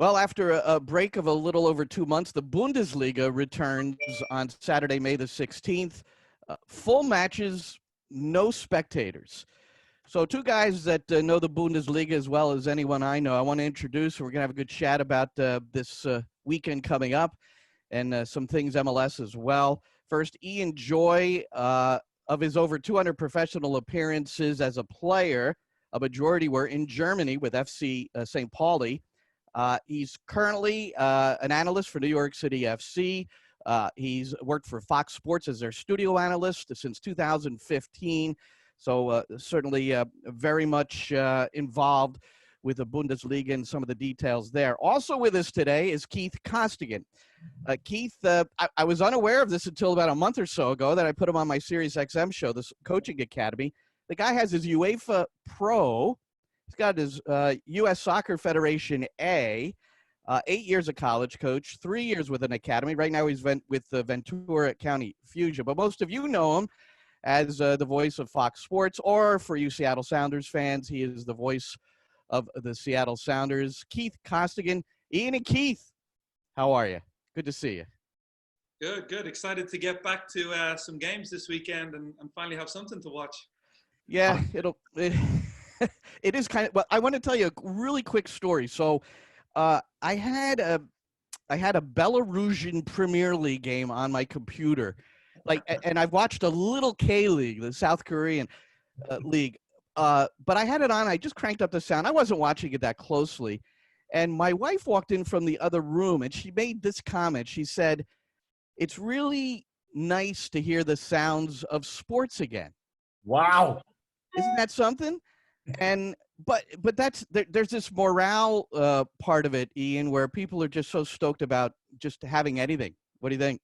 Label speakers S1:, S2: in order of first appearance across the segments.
S1: Well, after a break of a little over 2 months, the Bundesliga returns on Saturday, May the 16th. Full matches, no spectators. So two guys that know the Bundesliga as well as anyone I know, I want to introduce. We're going to have a good chat about this weekend coming up and some things MLS as well. First, Ian Joy, of his over 200 professional appearances as a player, a majority were in Germany with FC St. Pauli. He's currently an analyst for New York City FC. He's worked for Fox Sports as their studio analyst since 2015. So certainly very much involved with the Bundesliga and some of the details there. Also with us today is Keith Costigan. Keith, I was unaware of this until about a month or so ago that I put him on my Sirius XM show, this coaching academy. The guy has his UEFA Pro. He's got his U.S. Soccer Federation A, 8 years of college coach, 3 years with an academy. Right now he's with the Ventura County Fusion. But most of you know him as the voice of Fox Sports, or for you Seattle Sounders fans, he is the voice of the Seattle Sounders. Keith Costigan. Ian and Keith, how are you? Good to see you.
S2: Good. Excited to get back to some games this weekend and finally have something to watch.
S1: Yeah, it is kind of, well, I want to tell you a really quick story. So I had a Belarusian Premier League game on my computer, and I've watched a little K-League, the South Korean league, but I had it on. I just cranked up the sound. I wasn't watching it that closely, and my wife walked in from the other room, and she made this comment. She said, "It's really nice to hear the sounds of sports again."
S3: Wow.
S1: Isn't that something? And but there's this morale part of it, Ian, where people are just so stoked about just having anything. What do you think?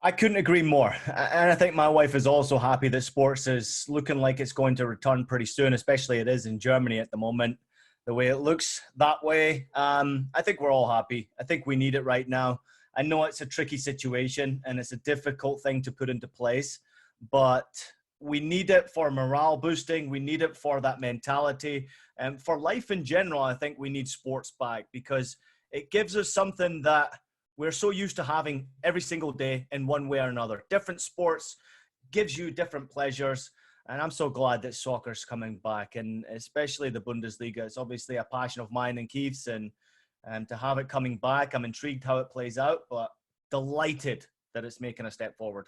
S3: I couldn't agree more. And I think my wife is also happy that sports is looking like it's going to return pretty soon, especially it is in Germany at the moment. The way it looks that way, I think we're all happy. I think we need it right now. I know it's a tricky situation and it's a difficult thing to put into place, but we need it for morale boosting. We need it for that mentality. And for life in general, I think we need sports back because it gives us something that we're so used to having every single day in one way or another. Different sports gives you different pleasures. And I'm so glad that soccer's coming back, and especially the Bundesliga. It's obviously a passion of mine and Keith's, and to have it coming back, I'm intrigued how it plays out, but delighted that it's making a step forward.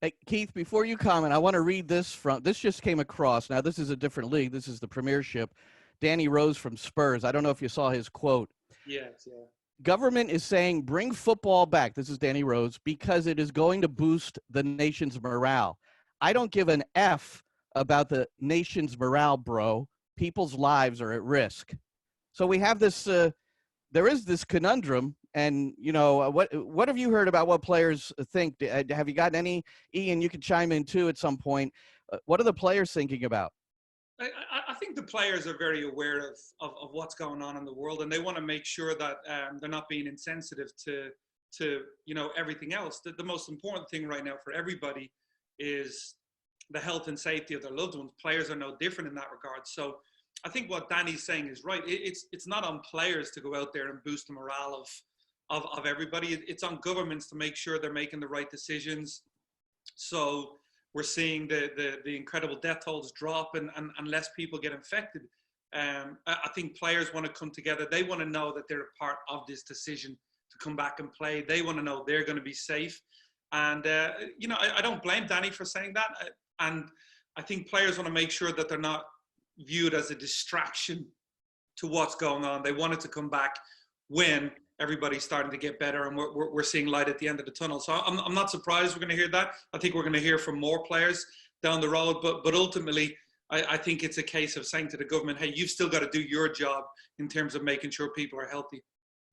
S1: Hey, Keith, before you comment, I want to read this this just came across. Now, this is a different league. This is the Premiership. Danny Rose from Spurs. I don't know if you saw his quote.
S2: Yes, yeah.
S1: Government is saying bring football back. This is Danny Rose, because it is going to boost the nation's morale. I don't give an F about the nation's morale, bro. People's lives are at risk. So we have this, there is this conundrum. And, you know, what have you heard about what players think? Have you gotten any? Ian, you can chime in too at some point. What are the players thinking about?
S2: I think the players are very aware of what's going on in the world, and they want to make sure that they're not being insensitive to you know, everything else. The most important thing right now for everybody is the health and safety of their loved ones. Players are no different in that regard. So I think what Danny's saying is right. It's not on players to go out there and boost the morale of everybody. It's on governments to make sure they're making the right decisions. So we're seeing the incredible death tolls drop and less people get infected. I think players want to come together. They want to know that they're a part of this decision to come back and play. They want to know they're going to be safe. And, you know, I don't blame Danny for saying that. And I think players want to make sure that they're not viewed as a distraction to what's going on. They want it to come back when everybody's starting to get better and we're seeing light at the end of the tunnel. So I'm not surprised we're going to hear that. I think we're going to hear from more players down the road. But ultimately, I think it's a case of saying to the government, hey, you've still got to do your job in terms of making sure people are healthy.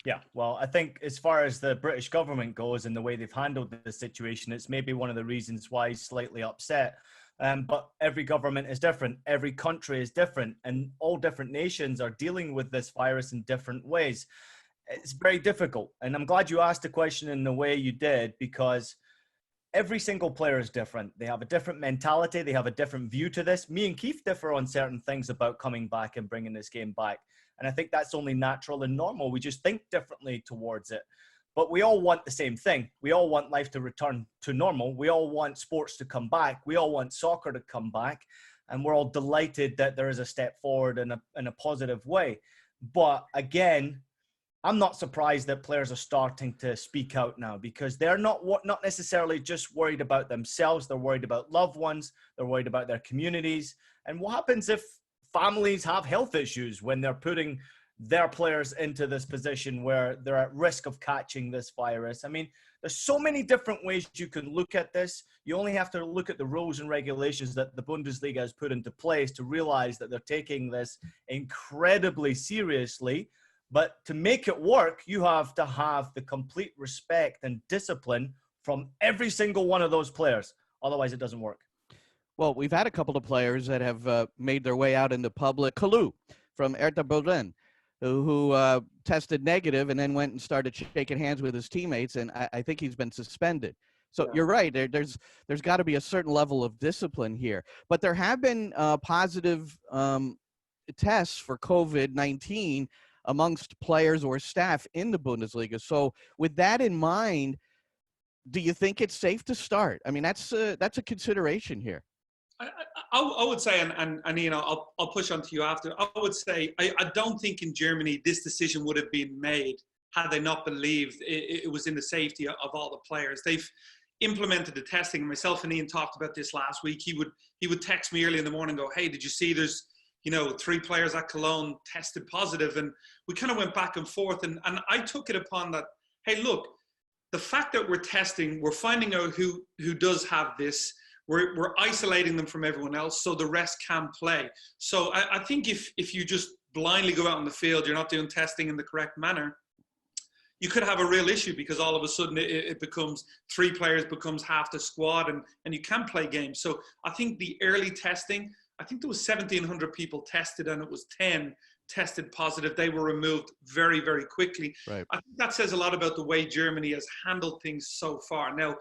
S3: Yeah, well, I think as far as the British government goes and the way they've handled the situation, it's maybe one of the reasons why he's slightly upset. But every government is different. Every country is different. And all different nations are dealing with this virus in different ways. It's very difficult. And I'm glad you asked the question in the way you did, because every single player is different. They have a different mentality. They have a different view to this. Me and Keith differ on certain things about coming back and bringing this game back. And I think that's only natural and normal. We just think differently towards it. But we all want the same thing. We all want life to return to normal. We all want sports to come back. We all want soccer to come back. And we're all delighted that there is a step forward in a positive way. But again, I'm not surprised that players are starting to speak out now, because they're not necessarily just worried about themselves. They're worried about loved ones. They're worried about their communities. And what happens if families have health issues when they're putting their players into this position where they're at risk of catching this virus? I mean, there's so many different ways you can look at this. You only have to look at the rules and regulations that the Bundesliga has put into place to realize that they're taking this incredibly seriously. But to make it work, you have to have the complete respect and discipline from every single one of those players. Otherwise, it doesn't work.
S1: Well, we've had a couple of players that have made their way out into public. Kalu from Hertha Berlin, who tested negative and then went and started shaking hands with his teammates, and I think he's been suspended. So you're right. There's got to be a certain level of discipline here. But there have been positive tests for COVID-19 amongst players or staff in the Bundesliga. So with that in mind, do you think it's safe to start? I mean, that's a consideration here.
S2: I would say, and Ian, I'll push on to you after. I would say I don't think in Germany this decision would have been made had they not believed it was in the safety of all the players. They've implemented the testing. Myself and Ian talked about this last week. He would text me early in the morning and go, "Hey, did you see there's 3 players at Cologne tested positive?" And we kind of went back and forth. And I took it upon that, hey, look, the fact that we're testing, we're finding out who does have this. We're isolating them from everyone else so the rest can play. So I think if you just blindly go out on the field, you're not doing testing in the correct manner, you could have a real issue, because all of a sudden it becomes 3 players becomes half the squad and you can play games. So I think the early testing, I think there was 1,700 people tested and it was 10 tested positive. They were removed very, very quickly.
S1: Right.
S2: I think that says a lot about the way Germany has handled things so far. Now,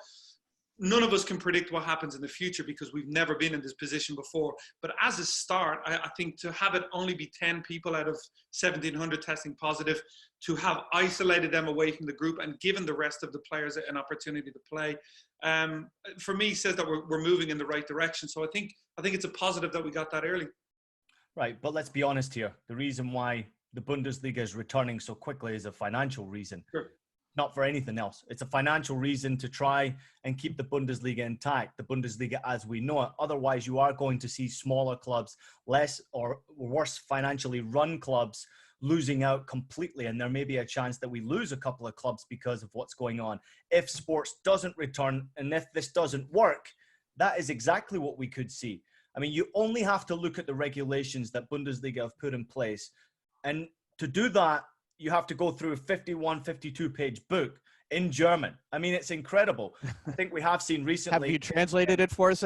S2: none of us can predict what happens in the future because we've never been in this position before. But as a start, I think to have it only be 10 people out of 1,700 testing positive, to have isolated them away from the group and given the rest of the players an opportunity to play, for me says that we're moving in the right direction. So I think it's a positive that we got that early.
S3: Right, but let's be honest here. The reason why the Bundesliga is returning so quickly is a financial reason.
S2: Sure. Not
S3: for anything else. It's a financial reason to try and keep the Bundesliga intact, the Bundesliga as we know it. Otherwise, you are going to see smaller clubs, less or worse financially run clubs losing out completely. And there may be a chance that we lose a couple of clubs because of what's going on. If sports doesn't return and if this doesn't work, that is exactly what we could see. I mean, you only have to look at the regulations that Bundesliga have put in place. And to do that, you have to go through a 51, 52-page book in German. I mean, it's incredible. I think we have seen recently.
S1: Have you translated it for us,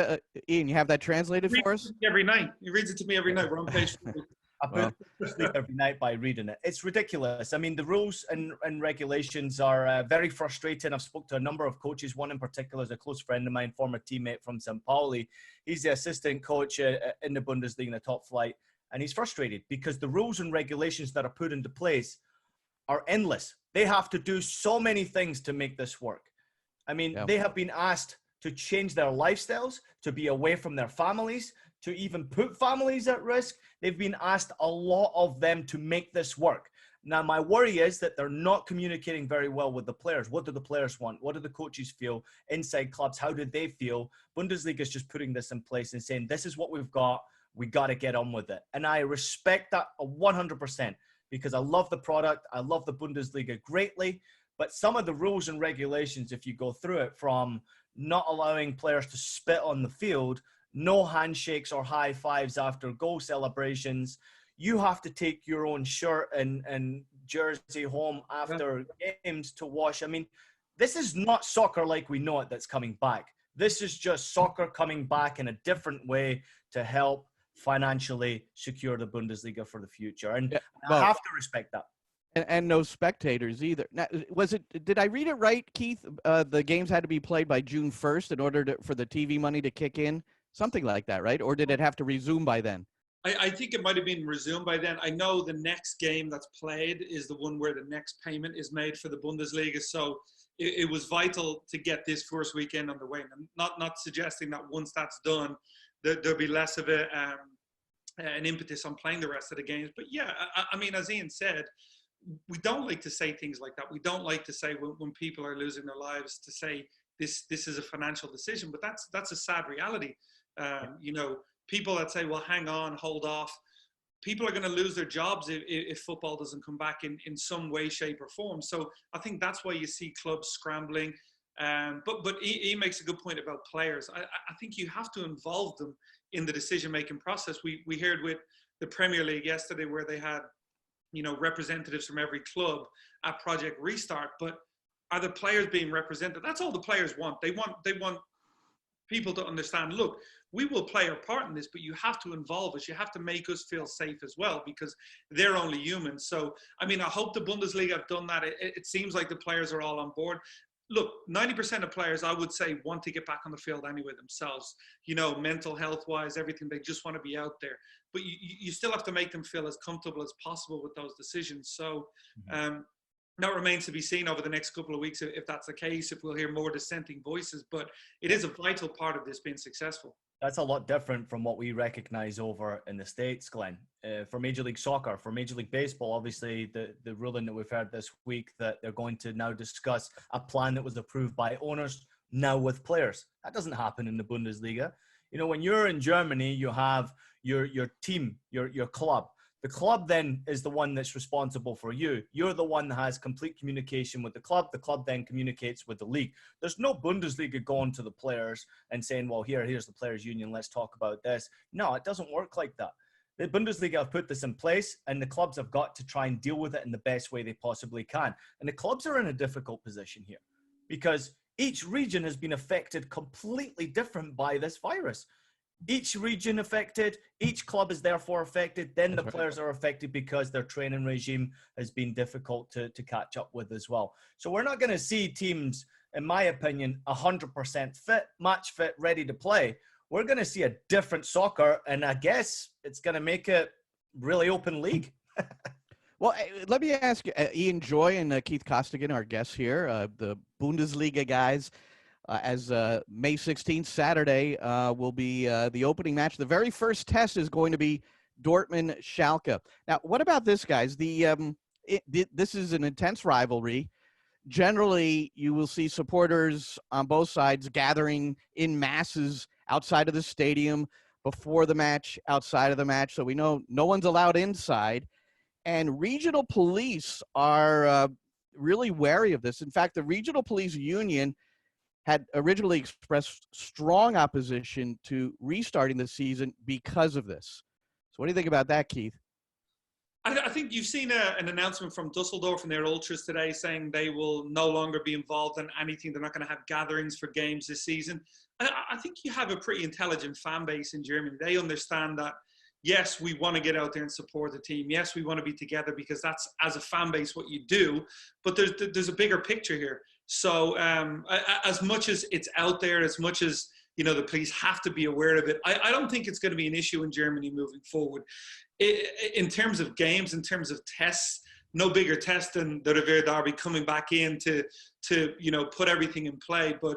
S1: Ian? You have that translated for us?
S2: Every night. He reads it to me every night. We're on page 4.
S3: I put to sleep every night by reading it. It's ridiculous. I mean, the rules and regulations are very frustrating. I've spoken to a number of coaches. One in particular is a close friend of mine, former teammate from St. Pauli. He's the assistant coach in the Bundesliga in the top flight. And he's frustrated because the rules and regulations that are put into place are endless. They have to do so many things to make this work. I mean, They have been asked to change their lifestyles, to be away from their families, to even put families at risk. They've been asked a lot of them to make this work. Now, my worry is that they're not communicating very well with the players. What do the players want? What do the coaches feel? Inside clubs, how do they feel? Bundesliga is just putting this in place and saying, this is what we've got. We got to get on with it. And I respect that 100%. Because I love the product. I love the Bundesliga greatly. But some of the rules and regulations, if you go through it, from not allowing players to spit on the field, no handshakes or high fives after goal celebrations, you have to take your own shirt and jersey home after games to wash. I mean, this is not soccer like we know it that's coming back. This is just soccer coming back in a different way to help financially secure the Bundesliga for the future. And I have to respect that.
S1: And no spectators either. Now, did I read it right, Keith? The games had to be played by June 1st in order for the TV money to kick in? Something like that, right? Or did it have to resume by then?
S2: I think it might have been resumed by then. I know the next game that's played is the one where the next payment is made for the Bundesliga. So it was vital to get this first weekend underway. And not suggesting that once that's done, there'll be less of an impetus on playing the rest of the games. But yeah, I mean, as Ian said, we don't like to say things like that. We don't like to say when people are losing their lives to say this is a financial decision. But that's a sad reality. You know, people that say, well, hang on, hold off. People are going to lose their jobs if football doesn't come back in some way, shape or form. So I think that's why you see clubs scrambling. But he makes a good point about players. I think you have to involve them in the decision-making process. We heard with the Premier League yesterday where they had, you know, representatives from every club at Project Restart. But are the players being represented? That's all the players want. They want people to understand, look, we will play our part in this, but you have to involve us. You have to make us feel safe as well, because they're only human. So, I mean, I hope the Bundesliga have done that. It seems like the players are all on board. Look, 90% of players, I would say, want to get back on the field anyway themselves. You know, mental health-wise, everything. They just want to be out there. But you still have to make them feel as comfortable as possible with those decisions. So, that remains to be seen over the next couple of weeks if that's the case, if we'll hear more dissenting voices. But it is a vital part of this being successful.
S3: That's a lot different from what we recognize over in the States, Glenn. For Major League Soccer, for Major League Baseball, obviously the ruling that we've heard this week that they're going to now discuss a plan that was approved by owners now with players. That doesn't happen in the Bundesliga. You know, when you're in Germany, you have your team, your club. The club then is the one that's responsible for you. You're the one that has complete communication with the club. The club then communicates with the league. There's no Bundesliga going to the players and saying, well, here's the players union. Let's talk about this. No, it doesn't work like that. The Bundesliga have put this in place, and the clubs have got to try and deal with it in the best way they possibly can. And the clubs are in a difficult position here because each region has been affected completely different by this virus. Each region affected, each club is therefore affected, then the players are affected because their training regime has been difficult to catch up with as well. So we're not going to see teams, in my opinion, 100% fit, match fit, ready to play. We're going to see a different soccer, and I guess it's going to make it really open league.
S1: Well, let me ask you, Ian Joy and Keith Costigan, our guests here, the Bundesliga guys. As May 16th, Saturday, will be the opening match. The very first test is going to be Dortmund Schalke. Now, what about this, guys? This is an intense rivalry. Generally, you will see supporters on both sides gathering in masses outside of the stadium before the match, outside of the match. So we know no one's allowed inside. And regional police are really wary of this. In fact, the Regional Police Union had originally expressed strong opposition to restarting the season because of this. So what do you think about that, Keith?
S2: I think you've seen an announcement from Dusseldorf and their ultras today saying they will no longer be involved in anything. They're not going to have gatherings for games this season. I think you have a pretty intelligent fan base in Germany. They understand that, yes, we want to get out there and support the team. Yes, we want to be together because that's, as a fan base, what you do. But there's a bigger picture here. So as much as it's out there, as much as, you know, the police have to be aware of it, I don't think it's going to be an issue in Germany moving forward. In terms of games, in terms of tests, no bigger test than the Ruhr Derby coming back in to you know, put everything in play. But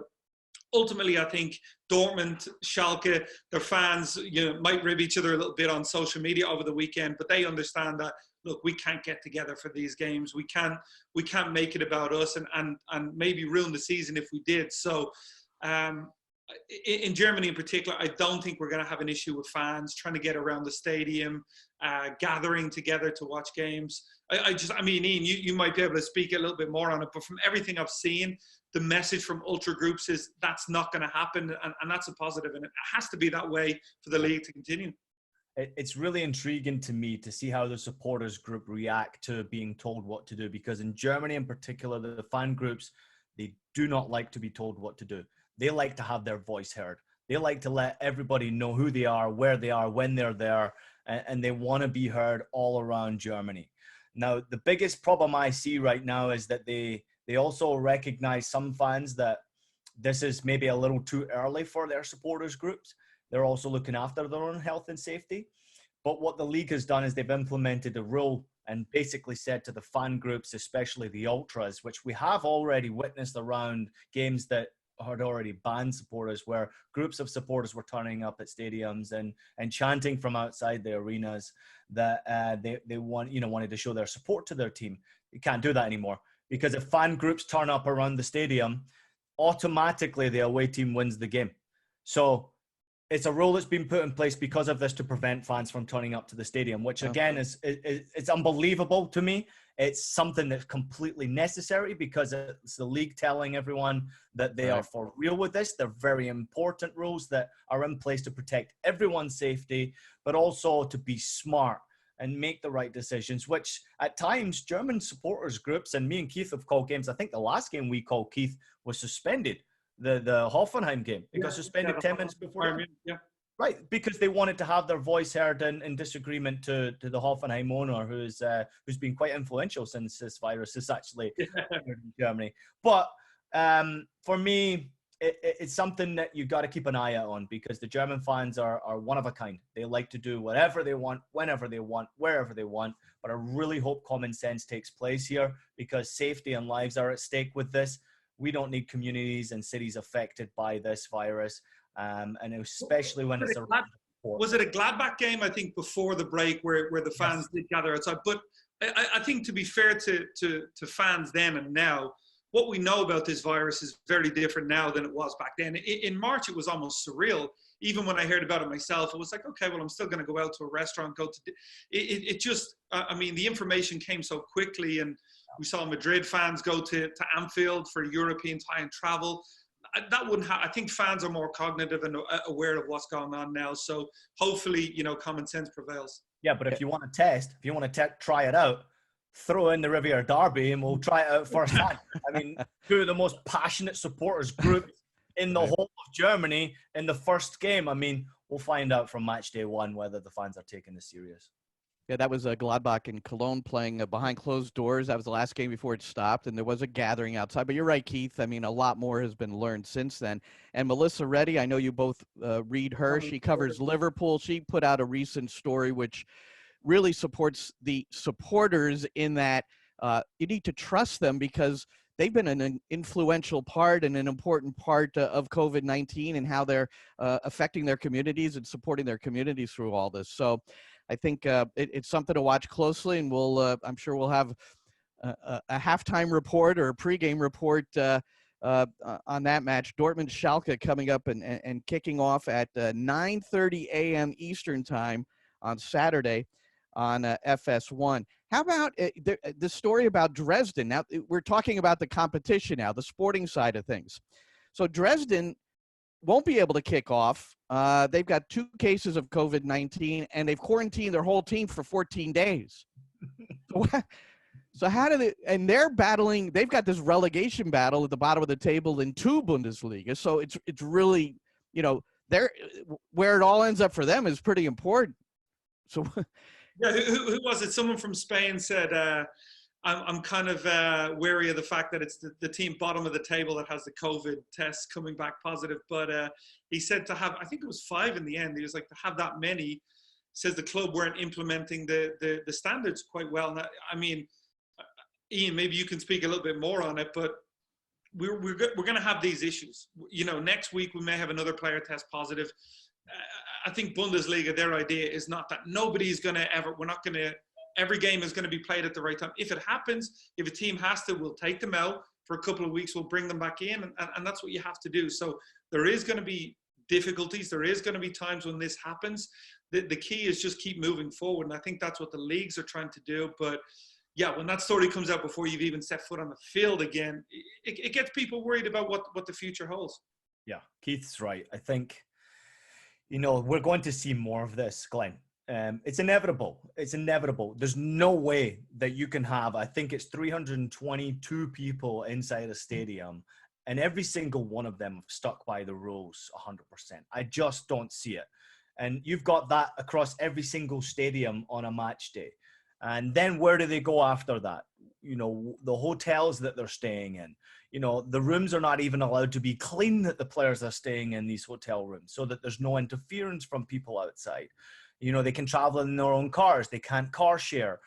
S2: ultimately, I think Dortmund, Schalke, their fans, you know, might rib each other a little bit on social media over the weekend, but they understand that, look, we can't get together for these games. We can't make it about us and maybe ruin the season if we did. So in Germany in particular, I don't think we're going to have an issue with fans trying to get around the stadium, gathering together to watch games. I mean, Ian, you might be able to speak a little bit more on it, but from everything I've seen, the message from ultra groups is that's not going to happen, and that's a positive, and it has to be that way for the league to continue.
S3: It's really intriguing to me to see how the supporters group react to being told what to do, because in Germany in particular, the fan groups, they do not like to be told what to do. They like to have their voice heard. They like to let everybody know who they are, where they are, when they're there, and they want to be heard all around Germany. Now, the biggest problem I see right now is that they also recognize, some fans, that this is maybe a little too early for their supporters groups. They're also looking after their own health and safety. But what the league has done is they've implemented a rule and basically said to the fan groups, especially the ultras, which we have already witnessed around games that had already banned supporters, where groups of supporters were turning up at stadiums and chanting from outside the arenas that they wanted to show their support to their team. You can't do that anymore, because if fan groups turn up around the stadium, automatically the away team wins the game. So it's a rule that's been put in place because of this, to prevent fans from turning up to the stadium, which again is it's unbelievable to me. It's something that's completely necessary, because it's the league telling everyone that they are for real with this. They're very important rules that are in place to protect everyone's safety, but also to be smart and make the right decisions, which at times German supporters groups, and me and Keith have called games. I think the last game we called, Keith, was suspended, the Hoffenheim game. It got suspended 10 minutes before.
S2: Yeah.
S3: Right, because they wanted to have their voice heard in disagreement to the Hoffenheim owner, who's been quite influential since this virus is actually in Germany. But for me, it's something that you got to keep an eye out on, because the German fans are one of a kind. They like to do whatever they want, whenever they want, wherever they want. But I really hope common sense takes place here, because safety and lives are at stake with this. We don't need communities and cities affected by this virus. And especially when it's
S2: was it a Gladbach game, I think, before the break, where the fans did gather outside? But I think, to be fair to fans then and now, what we know about this virus is very different now than it was back then. In March, it was almost surreal. Even when I heard about it myself, it was like, okay, well, I'm still going to go out to a restaurant, it just, I mean, the information came so quickly, and we saw Madrid fans go to Anfield for European tie-in travel. That wouldn't I think fans are more cognitive and aware of what's going on now. So hopefully, common sense prevails.
S3: Yeah, but if you want to try it out, throw in the Ruhr Derby and we'll try it out firsthand. I mean, two of the most passionate supporters groups in the whole of Germany in the first game. I mean, we'll find out from match day one whether the fans are taking this serious.
S1: Yeah, that was Gladbach and Cologne playing behind closed doors. That was the last game before it stopped, and there was a gathering outside. But you're right, Keith. I mean, a lot more has been learned since then. And Melissa Reddy, I know you both read her. She covers Liverpool. She put out a recent story which really supports the supporters in that you need to trust them, because they've been an influential part and an important part of COVID-19 and how they're affecting their communities and supporting their communities through all this. So I think it's something to watch closely, and I'm sure we'll have a halftime report or a pregame report on that match. Dortmund Schalke coming up and kicking off at 9:30 a.m. Eastern time on Saturday on FS1. How about the story about Dresden? Now, we're talking about the competition now, the sporting side of things. So Dresden won't be able to kick off. They've got 2 cases of COVID-19, and they've quarantined their whole team for 14 days. So how do they, and they're battling, they've got this relegation battle at the bottom of the table in 2 Bundesliga. So it's really, where it all ends up for them is pretty important. So
S2: yeah, who was it? Someone from Spain said, I'm kind of wary of the fact that it's the team bottom of the table that has the COVID test coming back positive. But he said to have, I think it was 5 in the end. He was like, to have that many, says the club weren't implementing the standards quite well. And I mean, Ian, maybe you can speak a little bit more on it, but we're going to have these issues. Next week we may have another player test positive. I think Bundesliga, their idea is not that nobody's going to ever, every game is going to be played at the right time. If it happens, if a team has to, we'll take them out for a couple of weeks, we'll bring them back in, and that's what you have to do. So there is going to be difficulties. There is going to be times when this happens. The key is just keep moving forward, and I think that's what the leagues are trying to do. But yeah, when that story comes out before you've even set foot on the field again, it gets people worried about what the future holds.
S3: Yeah, Keith's right. I think, we're going to see more of this, Glenn. It's inevitable. It's inevitable. There's no way that you can have, I think it's 322 people inside a stadium, and every single one of them stuck by the rules 100%. I just don't see it. And you've got that across every single stadium on a match day. And then where do they go after that? You know, the hotels that they're staying in. You know, the rooms are not even allowed to be clean that the players are staying in these hotel rooms, so that there's no interference from people outside. You know, they can travel in their own cars. They can't car share.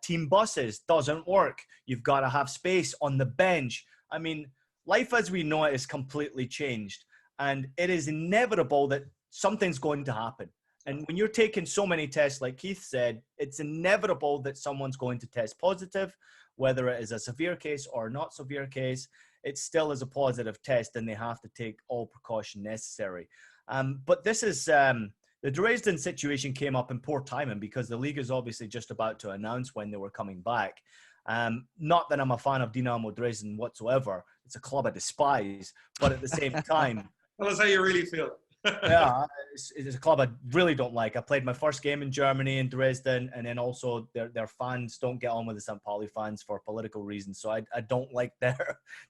S3: Team buses doesn't work. You've got to have space on the bench. I mean, life as we know it is completely changed. And it is inevitable that something's going to happen. And when you're taking so many tests, like Keith said, it's inevitable that someone's going to test positive, whether it is a severe case or not severe case. It still is a positive test, and they have to take all precaution necessary. But this is the Dresden situation came up in poor timing because the league is obviously just about to announce when they were coming back. Not that I'm a fan of Dynamo Dresden whatsoever. It's a club I despise, but at the same time,
S2: tell us how you really feel.
S3: yeah, it's a club I really don't like. I played my first game in Germany in Dresden, and then also their fans don't get on with the St. Pauli fans for political reasons. So I don't like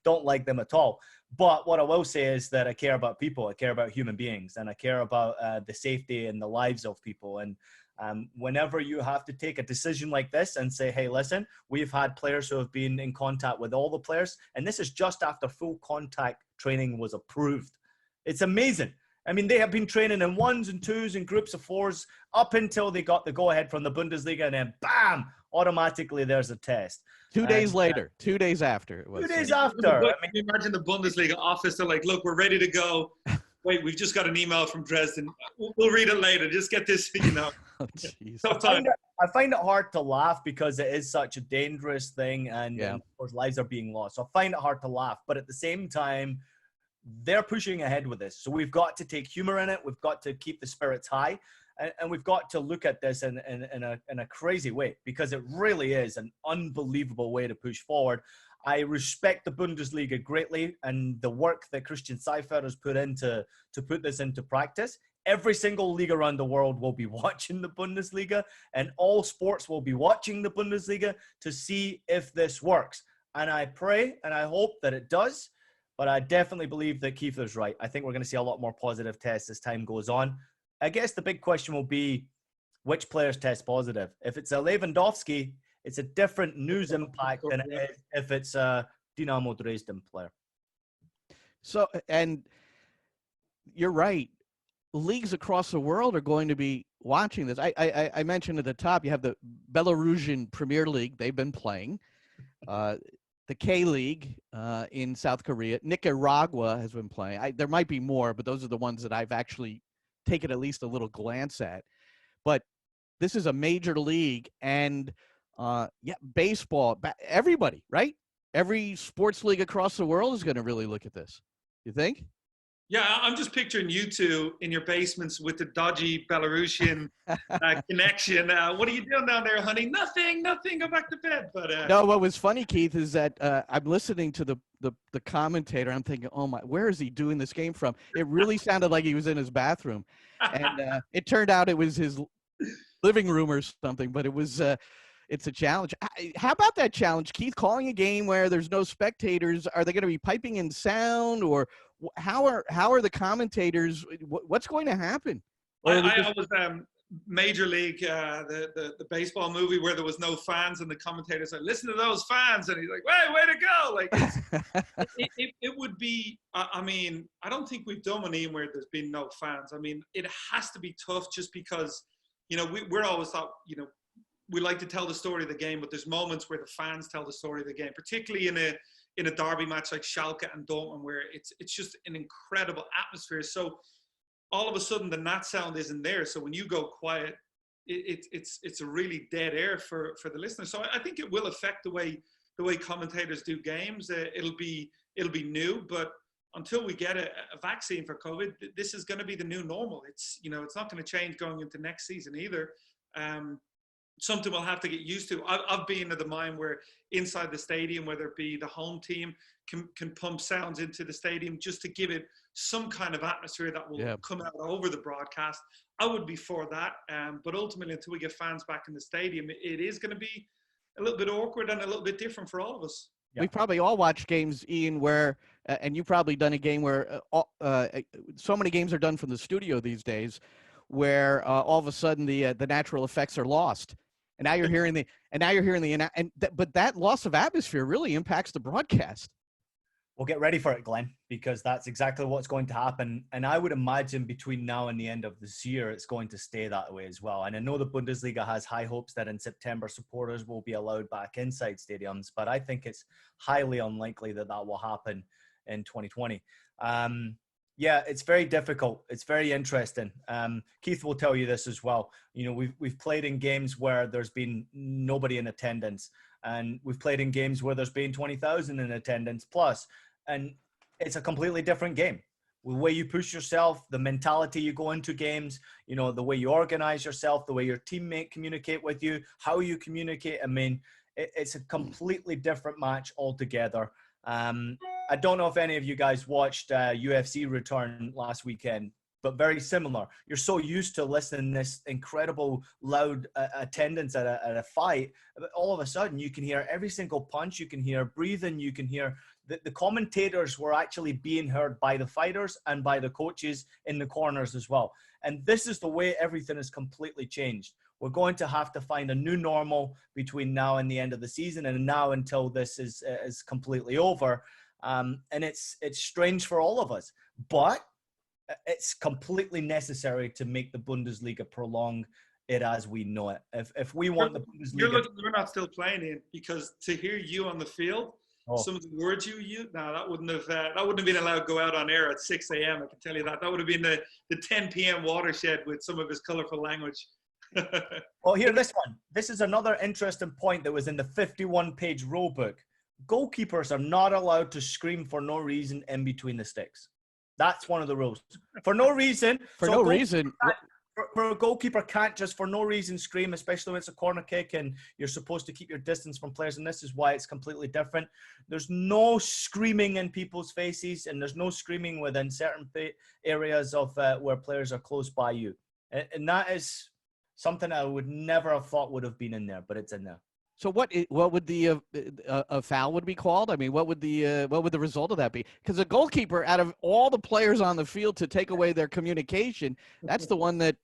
S3: don't like them at all. But what I will say is that I care about people. I care about human beings, and I care about the safety and the lives of people. And whenever you have to take a decision like this and say, hey, listen, we've had players who have been in contact with all the players, and this is just after full contact training was approved. It's amazing. I mean, they have been training in 1s and 2s and groups of 4s up until they got the go-ahead from the Bundesliga, and then bam, automatically there's a test.
S1: 2 days later, 2 days after. It was.
S3: 2 days after.
S2: Can you imagine the Bundesliga office? They're like, look, we're ready to go. Wait, we've just got an email from Dresden. We'll read it later. Just get this, you know.
S1: Oh, jeez.
S3: I find it hard to laugh because it is such a dangerous thing, and of course lives are being lost. So I find it hard to laugh, but at the same time, they're pushing ahead with this. So we've got to take humor in it. We've got to keep the spirits high, and we've got to look at this in a crazy way, because it really is an unbelievable way to push forward. I respect the Bundesliga greatly and the work that Christian Seifert has put into to put this into practice. Every single league around the world will be watching the Bundesliga, and all sports will be watching the Bundesliga to see if this works. And I pray and I hope that it does. But I definitely believe that Keith is right. I think we're going to see a lot more positive tests as time goes on. I guess the big question will be which players test positive. If it's a Lewandowski, it's a different news impact than it is if it's a Dynamo Dresden player.
S1: So, and you're right. Leagues across the world are going to be watching this. I mentioned at the top, you have the Belarusian Premier League. They've been playing. The K-League in South Korea. Nicaragua has been playing. There might be more, but those are the ones that I've actually taken at least a little glance at. But this is a major league, and baseball, everybody, right? Every sports league across the world is going to really look at this. You think?
S2: Yeah, I'm just picturing you two in your basements with the dodgy Belarusian connection. What are you doing down there, honey? Nothing. Go back to bed. But
S1: no, what was funny, Keith, is that I'm listening to the commentator. I'm thinking, oh my, where is he doing this game from? It really sounded like he was in his bathroom, and it turned out it was his living room or something. But it was. It's a challenge. How about that challenge, Keith? Calling a game where there's no spectators. Are they going to be piping in sound, or how are the commentators? What's going to happen?
S2: I was Major League, the baseball movie where there was no fans, and the commentators said, "Listen to those fans," and he's like, way to go!" Like it would be. I mean, I don't think we've done one where there's been no fans. I mean, it has to be tough just because we're always thought we like to tell the story of the game, but there's moments where the fans tell the story of the game, particularly in a derby match like Schalke and Dortmund, where it's just an incredible atmosphere. So all of a sudden the nat sound isn't there. So when you go quiet, it's a really dead air for the listener. So I think it will affect the way commentators do games. It'll be new, but until we get a vaccine for COVID, this is going to be the new normal. It's not going to change going into next season either. Something we'll have to get used to. I've been of the mind where inside the stadium, whether it be the home team, can pump sounds into the stadium just to give it some kind of atmosphere that will come out over the broadcast. I would be for that. But ultimately, until we get fans back in the stadium, it is going to be a little bit awkward and a little bit different for all of us.
S1: Yeah. We've probably all watched games, Ian, where, and you've probably done a game where so many games are done from the studio these days, where all of a sudden the natural effects are lost. And now you're hearing but that loss of atmosphere really impacts the broadcast.
S3: Well, get ready for it, Glenn, because that's exactly what's going to happen. And I would imagine between now and the end of this year, it's going to stay that way as well. And I know the Bundesliga has high hopes that in September, supporters will be allowed back inside stadiums, but I think it's highly unlikely that that will happen in 2020. Yeah, it's very difficult. It's very interesting. Keith will tell you this as well. You know, we've played in games where there's been nobody in attendance, and we've played in games where there's been 20,000 in attendance plus, and it's a completely different game. The way you push yourself, the mentality you go into games, you know, the way you organize yourself, the way your teammate communicate with you, how you communicate. I mean, it's a completely different match altogether. I don't know if any of you guys watched UFC return last weekend, but very similar. You're so used to listening to this incredible loud attendance at a fight. But all of a sudden, you can hear every single punch. You can hear breathing. You can hear the commentators were actually being heard by the fighters and by the coaches in the corners as well. And this is the way everything has completely changed. We're going to have to find a new normal between now and the end of the season, and now until this is completely over. And it's strange for all of us, but it's completely necessary to make the Bundesliga prolong it as we know it. If we want the Bundesliga,
S2: you're not still playing it, because to hear you on the field, some of the words you use, that wouldn't have been allowed to go out on air at 6 a.m. I can tell you that. That would have been the 10 p.m. watershed with some of his colorful language.
S3: Well, here, this one. This is another interesting point that was in the 51-page rule book. Goalkeepers are not allowed to scream for no reason in between the sticks. That's one of the rules. For no reason.
S1: For no reason.
S3: For a goalkeeper can't just for no reason scream, especially when it's a corner kick and you're supposed to keep your distance from players. And this is why it's completely different. There's no screaming in people's faces, and there's no screaming within certain areas of where players are close by you. And that is something I would never have thought would have been in there, but it's in there.
S1: So what would the a foul would be called? I mean, what would the result of that be? Because a goalkeeper, out of all the players on the field to take away their communication, that's the one that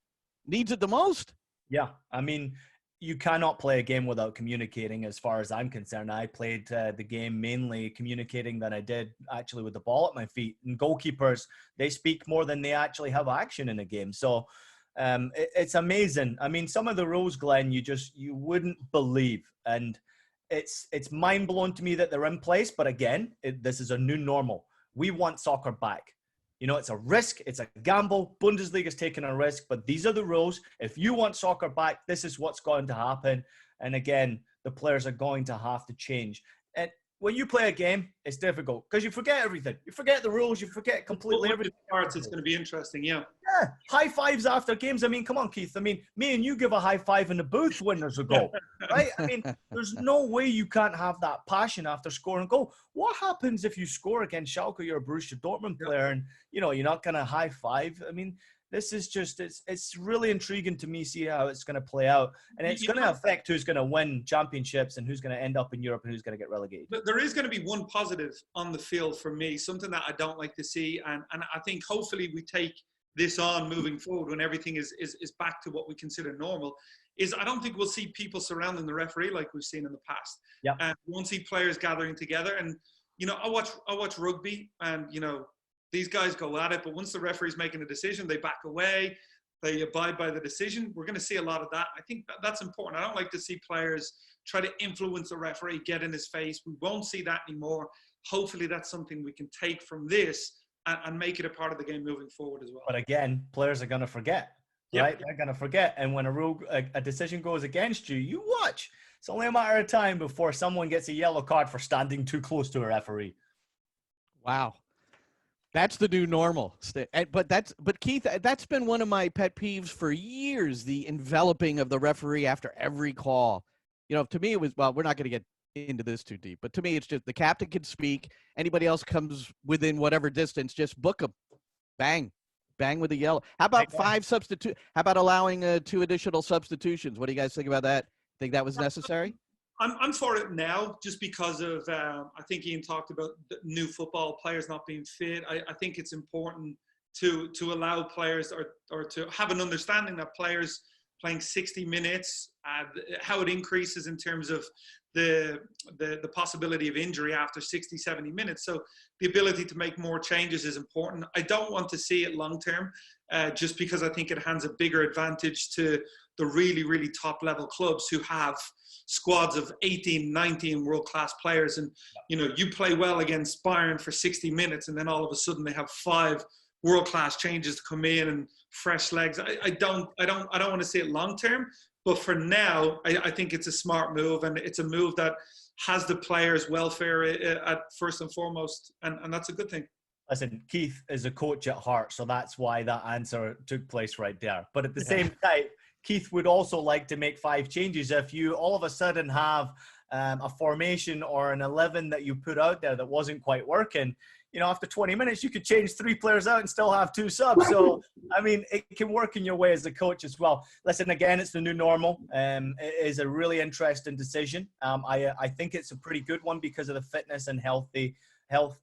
S1: needs it the most.
S3: Yeah, I mean, you cannot play a game without communicating, as far as I'm concerned. I played the game mainly communicating than I did actually with the ball at my feet. And goalkeepers, they speak more than they actually have action in a game. So it's amazing. I mean, some of the rules, Glenn, you wouldn't believe. And it's mind-blowing to me that they're in place. But again, this is a new normal. We want soccer back. You know, it's a risk. It's a gamble. Bundesliga's taking a risk. But these are the rules. If you want soccer back, this is what's going to happen. And again, the players are going to have to change. And when you play a game, it's difficult because you forget everything. You forget the rules. You forget completely everything.
S2: It's going to be interesting, yeah.
S3: Yeah, high fives after games. I mean, come on, Keith. I mean, me and you give a high five in the booth when there's a goal, right? I mean, there's no way you can't have that passion after scoring a goal. What happens if you score against Schalke? You're a Borussia Dortmund player, and you know you're not going to high five. I mean, this is just it's really intriguing to me. See how it's going to play out, and it's going to affect who's going to win championships and who's going to end up in Europe and who's going to get relegated.
S2: There is going to be one positive on the field for me, something that I don't like to see, and I think hopefully we take this on moving forward when everything is back to what we consider normal. Is I don't think we'll see people surrounding the referee like we've seen in the past.
S3: Yeah,
S2: and we won't see players gathering together. And you know, I watch rugby, and you know, these guys go at it, but once the referee's making a decision, they back away, they abide by the decision. We're going to see a lot of that. I think that's important. I don't like to see players try to influence the referee, get in his face. We won't see that anymore. Hopefully that's something we can take from this and make it a part of the game moving forward as well.
S3: But again, players are going to forget, right? They're going to forget. And when a decision goes against you, you watch. It's only a matter of time before someone gets a yellow card for standing too close to a referee.
S1: Wow. That's the new normal. But Keith, that's been one of my pet peeves for years, the enveloping of the referee after every call. You know, to me it was, well, we're not going to get into this too deep, but to me it's just the captain can speak. Anybody else comes within whatever distance, just book them. Bang with the yellow. How about How about allowing 2 additional substitutions? What do you guys think about that? Think that was necessary?
S2: I'm for it now, just because of I think Ian talked about the new football players not being fit. I think it's important to allow players or to have an understanding that players playing 60 minutes, how it increases in terms of the possibility of injury after 60, 70 minutes. So the ability to make more changes is important. I don't want to see it long term, just because I think it hands a bigger advantage to the really, really top level clubs who have squads of 18, 19 world-class players. And, you know, you play well against Bayern for 60 minutes and then all of a sudden they have 5 world-class changes to come in and fresh legs. I don't want to see it long term, but for now, I think it's a smart move, and it's a move that has the players' welfare at first and foremost, and that's a good thing.
S3: Listen, Keith is a coach at heart, so that's why that answer took place right there. But at the same time, Keith would also like to make 5 changes. If you all of a sudden have a formation or an 11 that you put out there that wasn't quite working, you know, after 20 minutes, you could change 3 players out and still have 2 subs. So, I mean, it can work in your way as a coach as well. Listen, again, it's the new normal. It is a really interesting decision. I think it's a pretty good one because of the fitness and health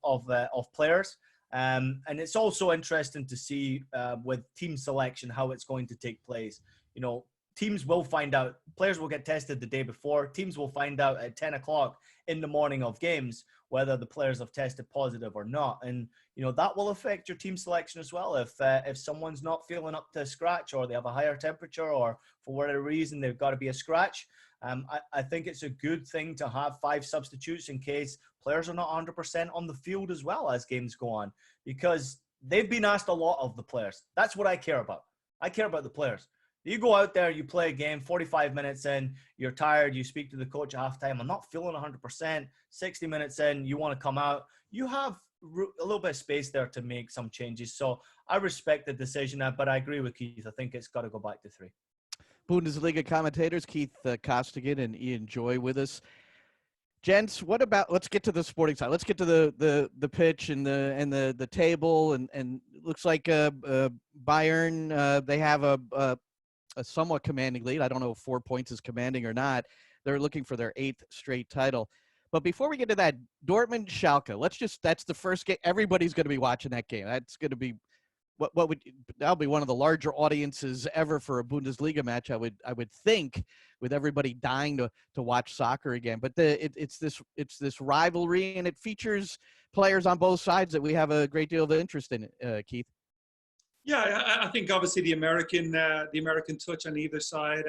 S3: of players. And it's also interesting to see with team selection how it's going to take place. You know, teams will find out, players will get tested the day before. Teams will find out at 10 o'clock in the morning of games whether the players have tested positive or not. And, you know, that will affect your team selection as well. If someone's not feeling up to scratch, or they have a higher temperature, or for whatever reason they've got to be a scratch, I think it's a good thing to have 5 substitutes in case players are not 100% on the field as well as games go on, because they've been asked a lot of the players. That's what I care about. I care about the players. You go out there, you play a game, 45 minutes in, you're tired, you speak to the coach at halftime, I'm not feeling 100%, 60 minutes in, you want to come out. You have a little bit of space there to make some changes. So I respect the decision, but I agree with Keith. I think it's got to go back to 3.
S1: Bundesliga commentators, Keith Costigan and Ian Joy with us. Gents, what about, let's get to the sporting side. Let's get to the pitch and the table, and it looks like Bayern, they have a somewhat commanding lead. I don't know if 4 points is commanding or not. They're looking for their 8th straight title. But before we get to that, Dortmund, Schalke, that's the first game. Everybody's going to be watching that game. That's going to be that'll be one of the larger audiences ever for a Bundesliga match, I would think, with everybody dying to watch soccer again. But it's this rivalry, and it features players on both sides that we have a great deal of interest in, Keith.
S2: Yeah, I think obviously the American touch on either side,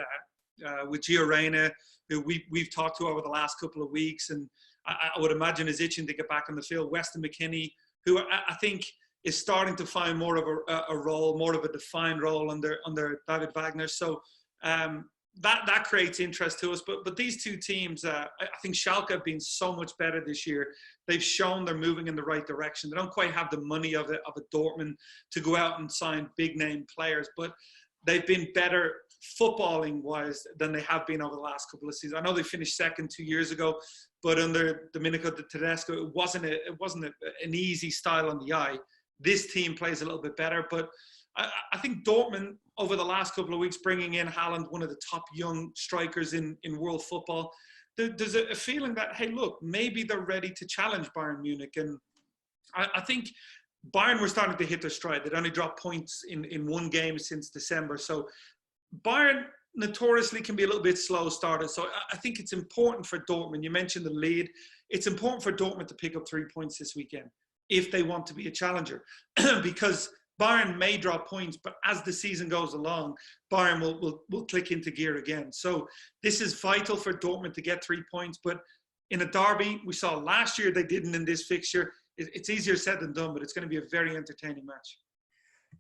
S2: with Gio Reyna, who we've talked to over the last couple of weeks, and I would imagine is itching to get back on the field. Weston McKennie, who I think is starting to find more of a role, more of a defined role under David Wagner. So that creates interest to us. But these 2 teams, I think Schalke have been so much better this year. They've shown they're moving in the right direction. They don't quite have the money of a Dortmund to go out and sign big name players, but they've been better footballing wise than they have been over the last couple of seasons. I know they finished second 2 years ago, but under Domenico Tedesco, it wasn't an easy style on the eye. This team plays a little bit better, but I think Dortmund over the last couple of weeks, bringing in Haaland, one of the top young strikers in world football, there's a feeling that, hey, look, maybe they're ready to challenge Bayern Munich. And I think Bayern were starting to hit their stride. They'd only dropped points in 1 game since December. So Bayern notoriously can be a little bit slow started. So I think it's important for Dortmund. You mentioned the lead. It's important for Dortmund to pick up 3 points this weekend if they want to be a challenger, because Bayern may drop points, but as the season goes along, Bayern will click into gear again. So this is vital for Dortmund to get 3 points. But in a derby, we saw last year they didn't in this fixture. It's easier said than done, but it's going to be a very entertaining match.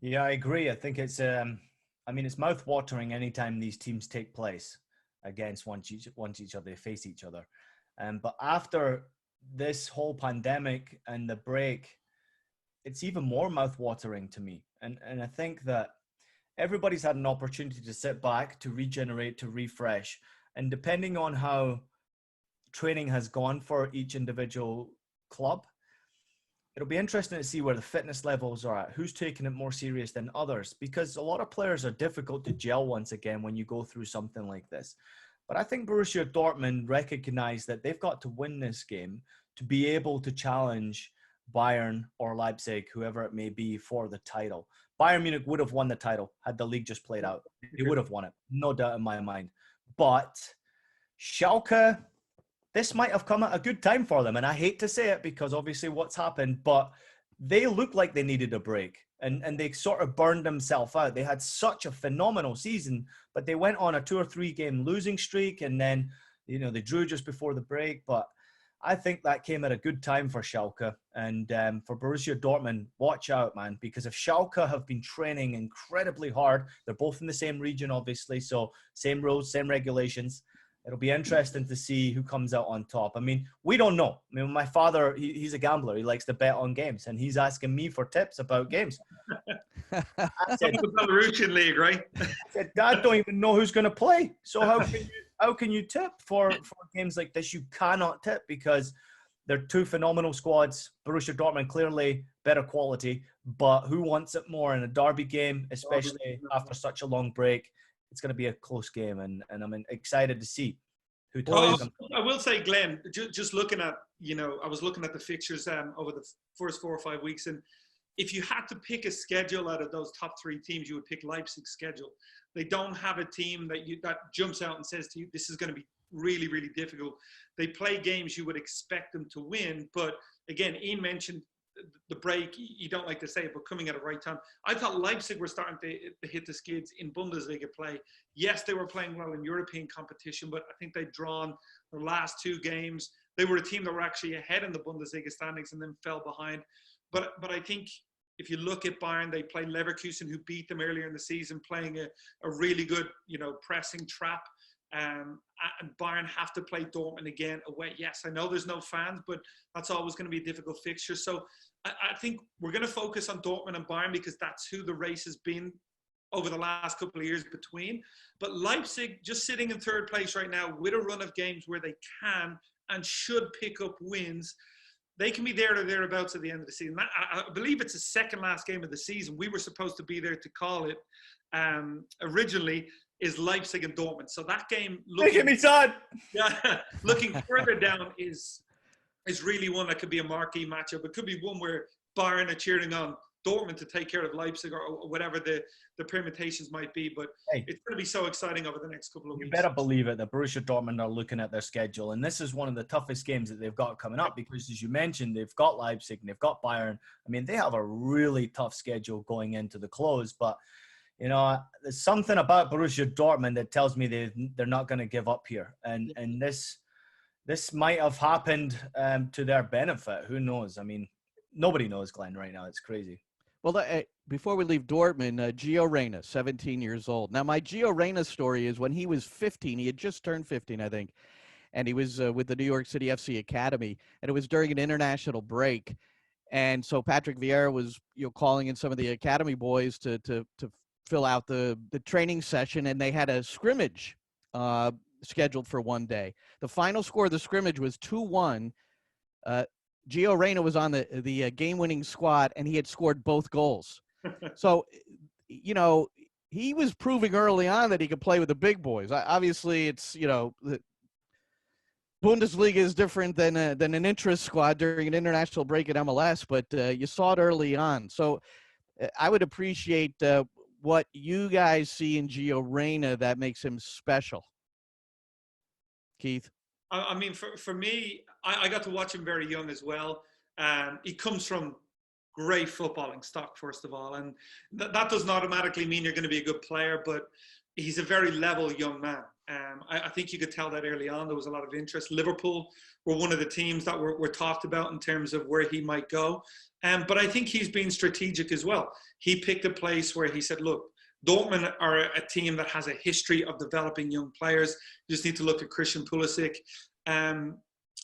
S3: Yeah, I agree. I think it's it's mouth-watering anytime these teams take place against once each other, they face each other. But after this whole pandemic and the break, it's even more mouth-watering to me. And I think that everybody's had an opportunity to sit back, to regenerate, to refresh. And depending on how training has gone for each individual club, it'll be interesting to see where the fitness levels are at, who's taking it more serious than others, because a lot of players are difficult to gel once again when you go through something like this. But I think Borussia Dortmund recognize that they've got to win this game to be able to challenge Bayern or Leipzig, whoever it may be, for the title. Bayern Munich would have won the title had the league just played out. They would have won it, no doubt in my mind. But Schalke, this might have come at a good time for them. And I hate to say it because obviously what's happened, but they looked like they needed a break. And they sort of burned themselves out. They had such a phenomenal season, but they went on a 2 or 3 game losing streak. And then, they drew just before the break. But I think that came at a good time for Schalke. And for Borussia Dortmund, watch out, man. Because if Schalke have been training incredibly hard, they're both in the same region, obviously. So same rules, same regulations. It'll be interesting to see who comes out on top. I mean, we don't know. I mean, my father, he's a gambler. He likes to bet on games, and he's asking me for tips about games. I said,
S2: the Belarusian league, right?
S3: I said, Dad, don't even know who's going to play. So how can you tip for games like this? You cannot tip because they're 2 phenomenal squads. Borussia Dortmund, clearly better quality, but who wants it more in a derby game, especially after such a long break? It's going to be a close game, and I'm excited to see who ties them.
S2: I will say, Glenn, just looking at, I was looking at the fixtures over the first 4 or 5 weeks, and if you had to pick a schedule out of those top 3 teams, you would pick Leipzig's schedule. They don't have a team that jumps out and says to you, this is going to be really, really difficult. They play games you would expect them to win, but again, Ian mentioned the break, you don't like to say it, but coming at a right time. I thought Leipzig were starting to hit the skids in Bundesliga play. Yes, they were playing well in European competition, but I think they'd drawn their last 2 games. They were a team that were actually ahead in the Bundesliga standings and then fell behind. But I think if you look at Bayern, they played Leverkusen, who beat them earlier in the season, playing a really good, pressing trap. And Bayern have to play Dortmund again away. Yes, I know there's no fans, but that's always going to be a difficult fixture. So I think we're going to focus on Dortmund and Bayern because that's who the race has been over the last couple of years between. But Leipzig just sitting in 3rd place right now with a run of games where they can and should pick up wins. They can be there or thereabouts at the end of the season. I believe it's the second last game of the season. We were supposed to be there to call it originally. Is Leipzig and Dortmund. So that game,
S3: making me sad.
S2: Yeah, looking further down is really one that could be a marquee matchup. It could be one where Bayern are cheering on Dortmund to take care of Leipzig or whatever the permutations might be. But it's going to be so exciting over the next couple of weeks.
S3: You better believe it. The Borussia Dortmund are looking at their schedule, and this is one of the toughest games that they've got coming up because, as you mentioned, they've got Leipzig and they've got Bayern. I mean, they have a really tough schedule going into the close, but there's something about Borussia Dortmund that tells me they're not going to give up here. And this might have happened to their benefit. Who knows? I mean, nobody knows, Glenn, right now. It's crazy.
S1: Well, before we leave Dortmund, Gio Reyna, 17 years old. Now, my Gio Reyna story is when he was 15. He had just turned 15, I think. And he was with the New York City FC Academy. And it was during an international break. And so Patrick Vieira was calling in some of the Academy boys to fill out the training session, and they had a scrimmage scheduled for one day. The final score of the scrimmage was 2-1. Gio Reyna was on the game-winning squad, and he had scored both goals. So, he was proving early on that he could play with the big boys. Obviously, it's, the Bundesliga is different than an interest squad during an international break at MLS, but you saw it early on. So I would appreciate what you guys see in Gio Reyna that makes him special. Keith?
S2: I mean, for me, I got to watch him very young as well. He comes from great footballing stock, first of all. And that doesn't automatically mean you're going to be a good player, but he's a very level young man. I think you could tell that early on. There was a lot of interest. Liverpool were one of the teams that were talked about in terms of where he might go. But I think he's been strategic as well. He picked a place where he said, look, Dortmund are a team that has a history of developing young players. You just need to look at Christian Pulisic.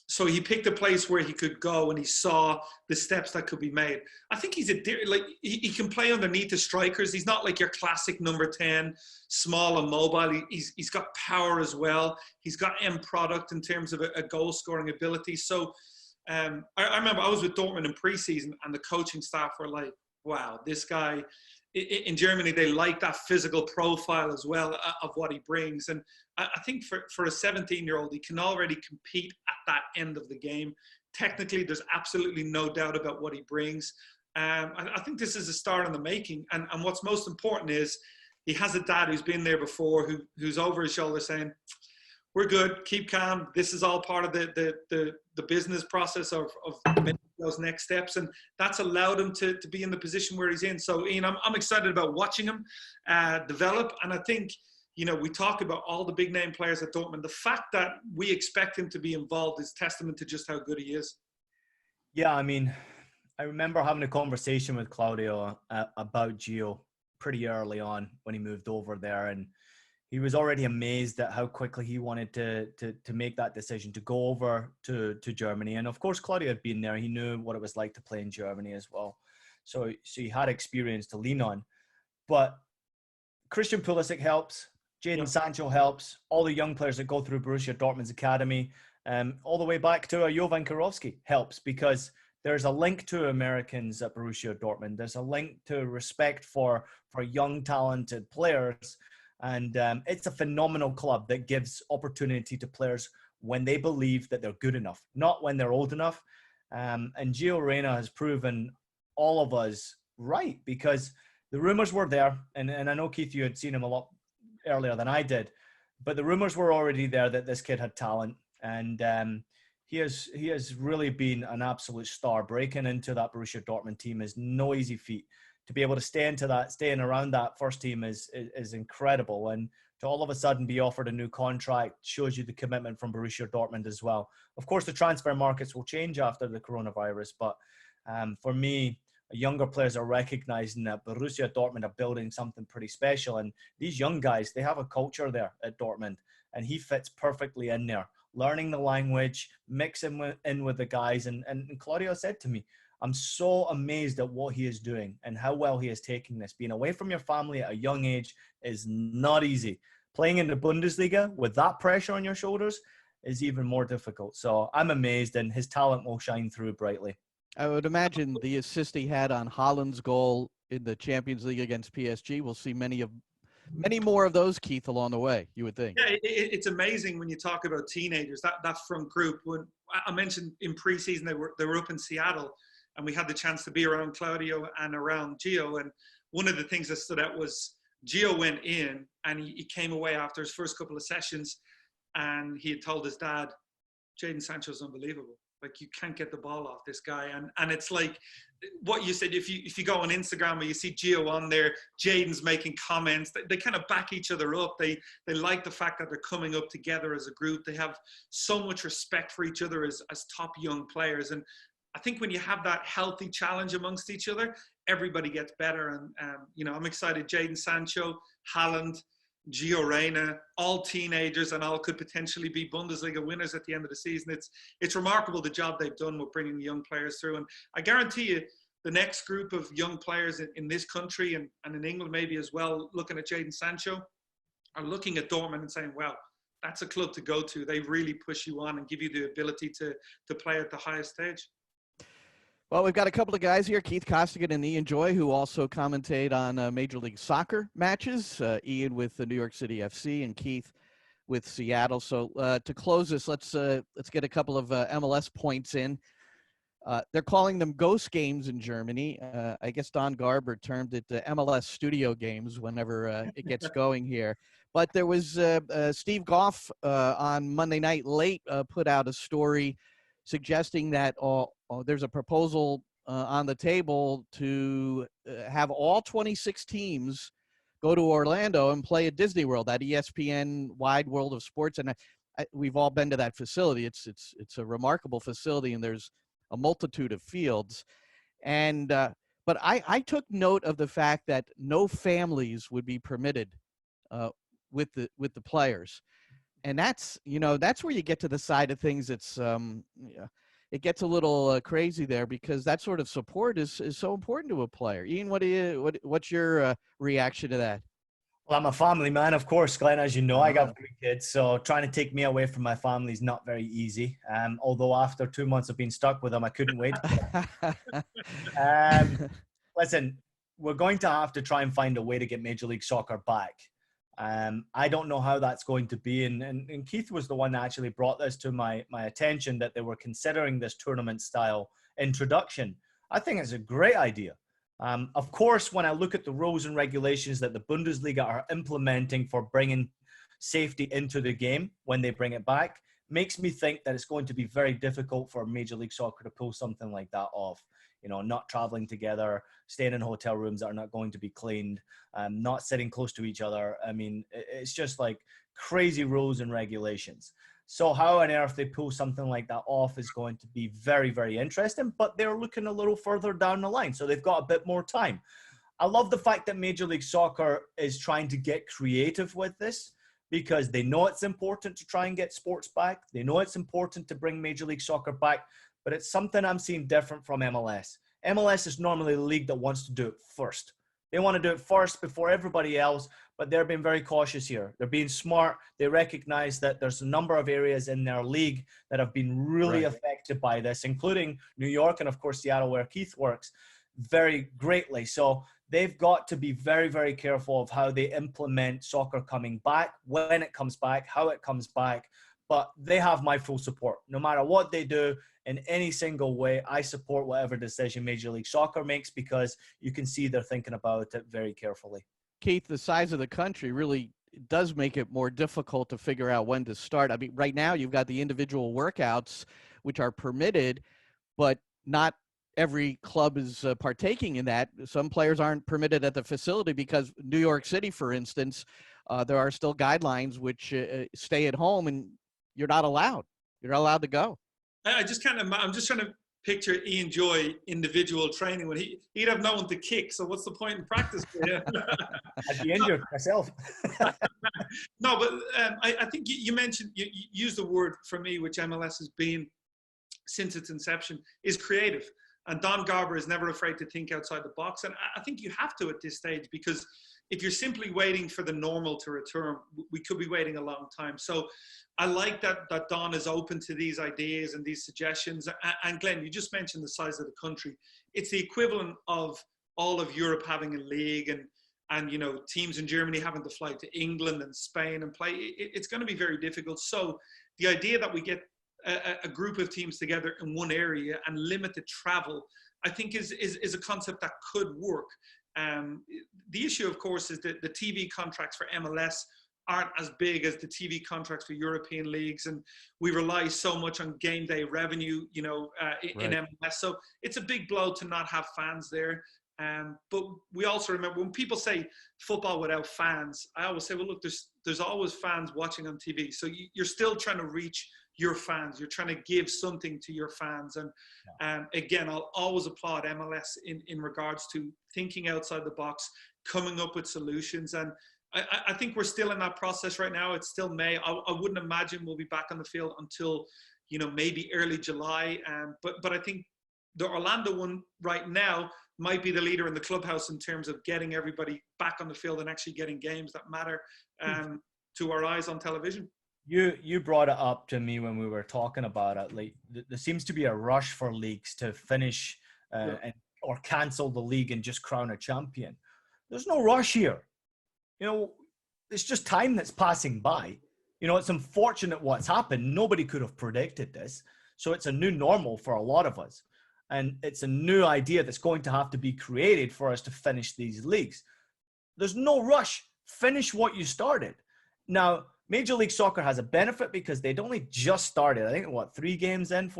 S2: So he picked a place where he could go, and he saw the steps that could be made. I think he can play underneath the strikers. He's not like your classic number 10, small and mobile. He's got power as well. He's got end product in terms of a goal-scoring ability. So I remember I was with Dortmund in preseason, and the coaching staff were like, wow, this guy, in Germany, they like that physical profile as well of what he brings. And I think for a 17-year-old, he can already compete at that end of the game. Technically, there's absolutely no doubt about what he brings. I think this is a star in the making. And what's most important is he has a dad who's been there before, who's over his shoulder saying, we're good, keep calm. This is all part of the business process of making those next steps. And that's allowed him to be in the position where he's in. So, Ian, I'm excited about watching him develop. And I think, you know, we talk about all the big name players at Dortmund. The fact that we expect him to be involved is testament to just how good he is.
S3: Yeah, I mean, I remember having a conversation with Claudio about Gio pretty early on when he moved over there, and he was already amazed at how quickly he wanted to make that decision to go over to Germany. And of course, Claudio had been there; he knew what it was like to play in Germany as well, so he had experience to lean on. But Christian Pulisic helps, Jadon Sancho helps, all the young players that go through Borussia Dortmund's academy, all the way back to Jovan Kirovski helps, because there's a link to Americans at Borussia Dortmund. There's a link to respect for young, talented players. And it's a phenomenal club that gives opportunity to players when they believe that they're good enough, not when they're old enough. And Gio Reyna has proven all of us right, because the rumors were there. And I know, Keith, you had seen him a lot earlier than I did, but the rumors were already there that this kid had talent. And he has really been an absolute star. Breaking into that Borussia Dortmund team is no easy feat. To be able to staying around that first team is incredible. And to all of a sudden be offered a new contract shows you the commitment from Borussia Dortmund as well. Of course, the transfer markets will change after the coronavirus, but for me, younger players are recognizing that Borussia Dortmund are building something pretty special. And these young guys, they have a culture there at Dortmund, and he fits perfectly in there. Learning the language, mixing in with the guys. And Claudio said to me, I'm so amazed at what he is doing and how well he is taking this. Being away from your family at a young age is not easy. Playing in the Bundesliga with that pressure on your shoulders is even more difficult. So I'm amazed, and his talent will shine through brightly.
S1: I would imagine the assist he had on Haaland's goal in the Champions League against PSG. We'll see many more of those, Keith, along the way, you would think.
S2: Yeah, it's amazing when you talk about teenagers, that front group. When I mentioned in preseason they were up in Seattle, and we had the chance to be around Claudio and around Gio. And one of the things that stood out was Gio went in and he came away after his first couple of sessions, and he had told his dad, Jadon Sancho's unbelievable. Like, you can't get the ball off this guy. And it's like what you said, if you go on Instagram or you see Gio on there, Jadon's making comments, they kind of back each other up. They like the fact that they're coming up together as a group. They have so much respect for each other as top young players. And I think when you have that healthy challenge amongst each other, everybody gets better. And, you know, I'm excited. Jadon Sancho, Haaland, Gio Reyna, all teenagers, and all could potentially be Bundesliga winners at the end of the season. It's remarkable the job they've done with bringing young players through. And I guarantee you the next group of young players in this country and in England maybe as well, looking at Jadon Sancho, are looking at Dortmund and saying, well, that's a club to go to. They really push you on and give you the ability to play at the highest stage.
S1: Well, we've got a couple of guys here, Keith Costigan and Ian Joy, who also commentate on Major League Soccer matches. Ian with the New York City FC and Keith with Seattle. So to close this, let's get a couple of MLS points in. They're calling them ghost games in Germany. I guess Don Garber termed it MLS studio games whenever it gets going here. But there was Steve Goff on Monday Night Late put out a story suggesting that there's a proposal on the table to have all 26 teams go to Orlando and play at Disney World, that ESPN Wide World of Sports. And we've all been to that facility. It's a remarkable facility, and there's a multitude of fields. And but I took note of the fact that no families would be permitted with the players. And that's where you get to the side of things. It's it gets a little crazy there, because that sort of support is so important to a player. Ian, what's your reaction to that?
S3: Well, I'm a family man, of course, Glenn, as you know. I got 3 kids, so trying to take me away from my family is not very easy. Although after 2 months of being stuck with them, I couldn't wait. Listen, we're going to have to try and find a way to get Major League Soccer back. I don't know how that's going to be. And Keith was the one that actually brought this to my attention, that they were considering this tournament-style introduction. I think it's a great idea. Of course, when I look at the rules and regulations that the Bundesliga are implementing for bringing safety into the game when they bring it back, makes me think that it's going to be very difficult for Major League Soccer to pull something like that off. You know, not traveling together, staying in hotel rooms that are not going to be cleaned, not sitting close to each other. I mean, it's just like crazy rules and regulations. So how on earth they pull something like that off is going to be very, very interesting, but they're looking a little further down the line. So they've got a bit more time. I love the fact that Major League Soccer is trying to get creative with this, because they know it's important to try and get sports back. They know it's important to bring Major League Soccer back, but it's something I'm seeing different from MLS. MLS is normally the league that wants to do it first. They want to do it first before everybody else, but they're being very cautious here. They're being smart. They recognize that there's a number of areas in their league that have been really affected by this, including New York and, of course, Seattle, where Keith works, very greatly. So they've got to be very, very careful of how they implement soccer coming back, when it comes back, how it comes back. But they have my full support. No matter what they do in any single way, I support whatever decision Major League Soccer makes, because you can see they're thinking about it very carefully.
S1: Keith, the size of the country really does make it more difficult to figure out when to start. I mean, right now you've got the individual workouts, which are permitted, but not every club is partaking in that. Some players aren't permitted at the facility because New York City, for instance, there are still guidelines which stay at home and you're not allowed. You're not allowed to go.
S2: I'm just trying to picture Ian Joy individual training when he'd have no one to kick. So what's the point in practice for you?
S3: I'd be injured myself.
S2: No, but I think you mentioned, you used the word for me, which MLS has been since its inception, is creative. And Don Garber is never afraid to think outside the box. And I think you have to at this stage, because if you're simply waiting for the normal to return, we could be waiting a long time. So I like that Don is open to these ideas and these suggestions. And Glenn, you just mentioned the size of the country. It's the equivalent of all of Europe having a league, and you know, teams in Germany having to fly to England and Spain and play. It's going to be very difficult. So the idea that we get a group of teams together in one area and limited travel, I think is a concept that could work. The issue, of course, is that the TV contracts for MLS aren't as big as the TV contracts for European leagues, and we rely so much on game day revenue, you know, in MLS. So it's a big blow to not have fans there. But we also remember, when people say football without fans, I always say, well, look, there's always fans watching on TV. So you're still trying to reach your fans. You're trying to give something to your fans. And again, I'll always applaud MLS in regards to thinking outside the box, coming up with solutions. And I think we're still in that process right now. It's still May. I wouldn't imagine we'll be back on the field until, you know, maybe early July. But I think the Orlando one right now might be the leader in the clubhouse in terms of getting everybody back on the field and actually getting games that matter to our eyes on television.
S3: You brought it up to me when we were talking about it. Like, there seems to be a rush for leagues to finish or cancel the league and just crown a champion. There's no rush here. You know, it's just time that's passing by. You know, it's unfortunate what's happened. Nobody could have predicted this. So it's a new normal for a lot of us. And it's a new idea that's going to have to be created for us to finish these leagues. There's no rush. Finish what you started. Now, Major League Soccer has a benefit because they'd only just started. I think, 4 games in?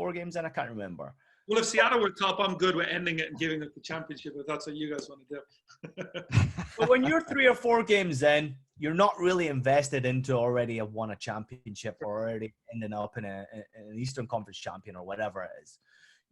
S3: I can't remember.
S2: Well, if Seattle were top, I'm good with ending it and giving up the championship, if that's what you guys want to do.
S3: But when you're 3 or 4 games in, you're not really invested into already have won a championship or already ending up in an Eastern Conference champion or whatever it is.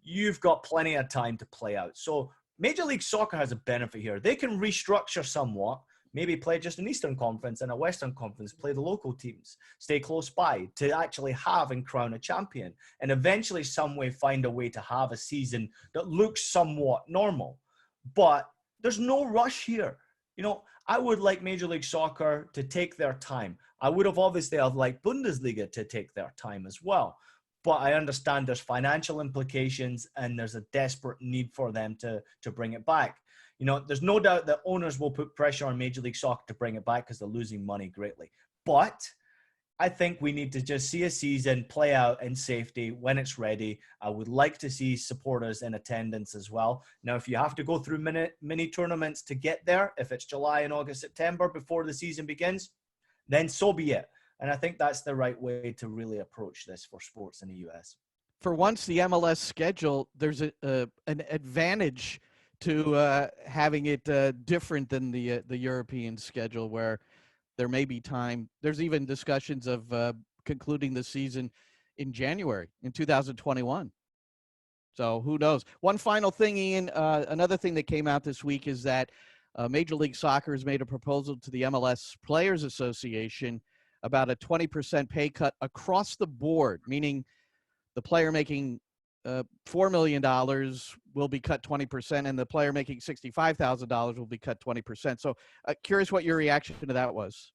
S3: You've got plenty of time to play out. So Major League Soccer has a benefit here. They can restructure somewhat, maybe play just an Eastern Conference and a Western Conference, play the local teams, stay close by to actually have and crown a champion, and eventually some way find a way to have a season that looks somewhat normal. But there's no rush here. You know, I would like Major League Soccer to take their time. I would have obviously liked Bundesliga to take their time as well. But I understand there's financial implications and there's a desperate need for them to bring it back. You know, there's no doubt that owners will put pressure on Major League Soccer to bring it back because they're losing money greatly. But I think we need to just see a season play out in safety when it's ready. I would like to see supporters in attendance as well. Now, if you have to go through mini tournaments to get there, if it's July and August, September before the season begins, then so be it. And I think that's the right way to really approach this for sports in the US.
S1: For once, the MLS schedule, there's an advantage to having it different than the European schedule, where there may be time. There's even discussions of concluding the season in January in 2021. So who knows? One final thing, Ian, another thing that came out this week is that Major League Soccer has made a proposal to the MLS Players Association about a 20% pay cut across the board, meaning the player making $4 million will be cut 20%, and the player making $65,000 will be cut 20%. So curious what your reaction to that was.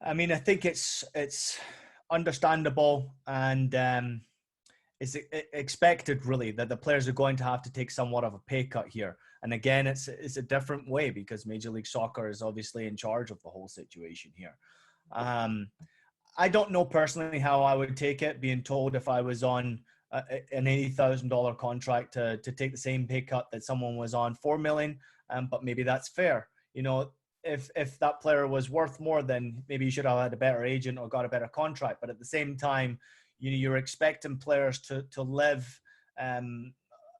S3: I mean, I think it's understandable and it's expected, really, that the players are going to have to take somewhat of a pay cut here. And again, it's a different way because Major League Soccer is obviously in charge of the whole situation here. I don't know personally how I would take it, being told if I was on an $80,000 contract to take the same pay cut that someone was on $4 million, but maybe that's fair. You know, if that player was worth more, then maybe you should have had a better agent or got a better contract. But at the same time, you're expecting players to live